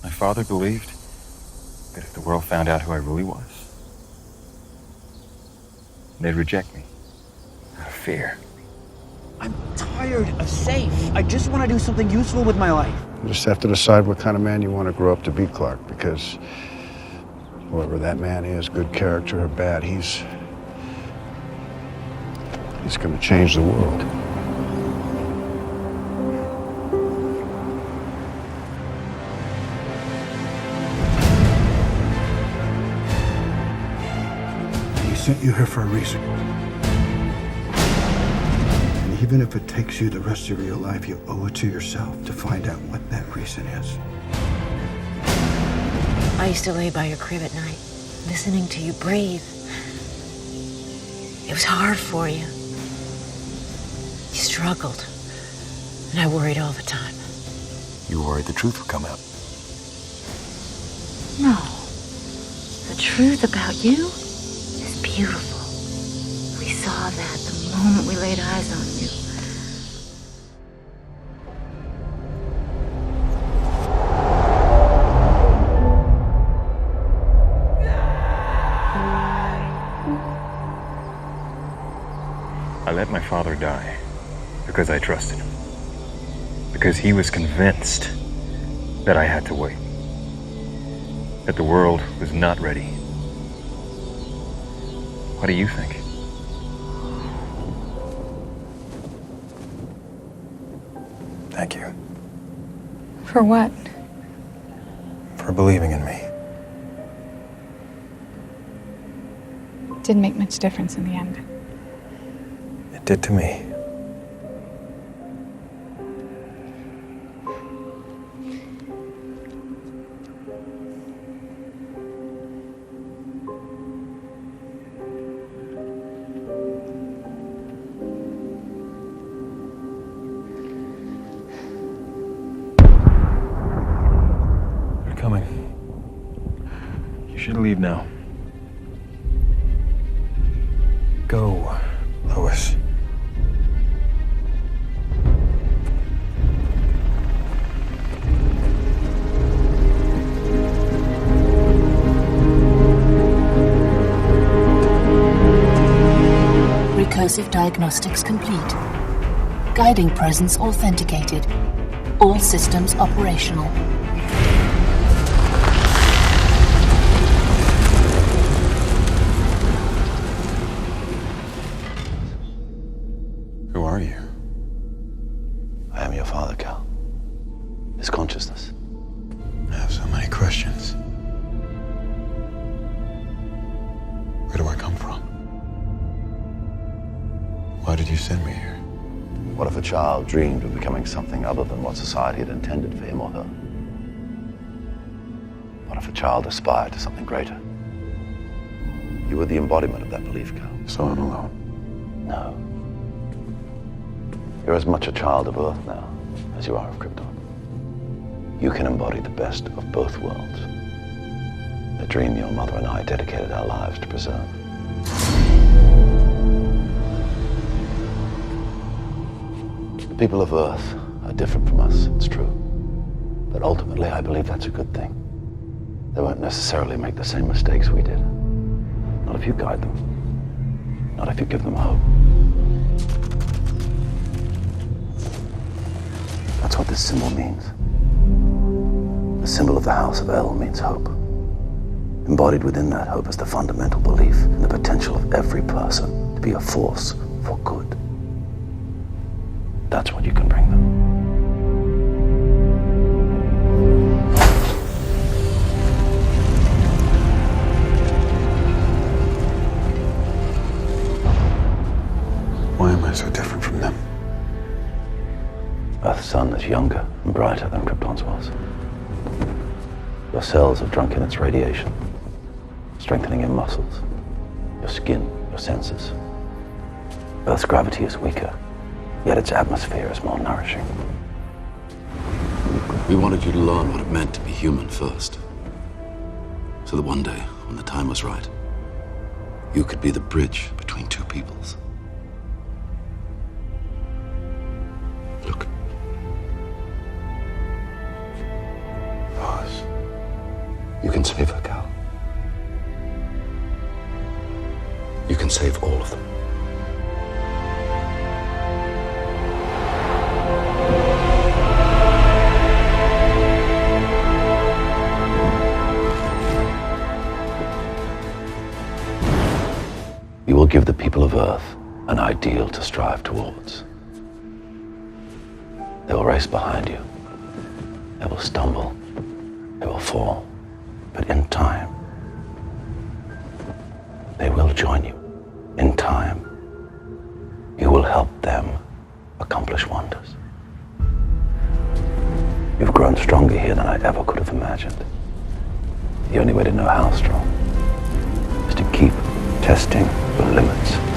My father believed that if the world found out who I really was, they'd reject me out of fear. I'm tired of safe. I just want to do something useful with my life. You just have to decide what kind of man you want to grow up to be, Clark, because whoever that man is, good character or bad, he's going to change the world. He sent you here for a reason. And even if it takes you the rest of your life, you owe it to yourself to find out what that reason is. I used to lay by your crib at night, listening to you breathe. It was hard for you. You struggled, and I worried all the time. You worried the truth would come out. No. The truth about you is beautiful. We saw that the moment we laid eyes on you. I let my father die because I trusted him. Because he was convinced that I had to wait. That the world was not ready. What do you think? Thank you. For what? For believing in me. Didn't make much difference in the end. It did to me. They're coming. You should leave now. Go, Lois. Recursive diagnostics complete. Guiding presence authenticated. All systems operational. Who are you? I am your father, Cal. His consciousness. I have so many questions. Where do I come from? Why did you send me here? What if a child dreamed of becoming something other than what society had intended for him or her? What if a child aspired to something greater? You were the embodiment of that belief, Cal. So I'm alone. No. You're as much a child of Earth now as you are of Krypton. You can embody the best of both worlds. The dream your mother and I dedicated our lives to preserve. The people of Earth are different from us, it's true. But ultimately, I believe that's a good thing. They won't necessarily make the same mistakes we did. Not if you guide them. Not if you give them hope. That's what this symbol means. The symbol of the House of El means hope. Embodied within that hope is the fundamental belief in the potential of every person to be a force for good. That's what you can bring them. Why am I so different from them? Earth's sun is younger and brighter than Krypton's was. Your cells have drunk in its radiation, strengthening your muscles, your skin, your senses. Earth's gravity is weaker, yet its atmosphere is more nourishing. We wanted you to learn what it meant to be human first. So that one day, when the time was right, you could be the bridge between two peoples. Look. Pause. can save her, Cal. You can save all of them. You will give the people of Earth an ideal to strive towards. They will race behind you. They will stumble. They will fall. But in time, they will join you. In time, you will help them accomplish wonders. You've grown stronger here than I ever could have imagined. The only way to know how strong is to keep testing the limits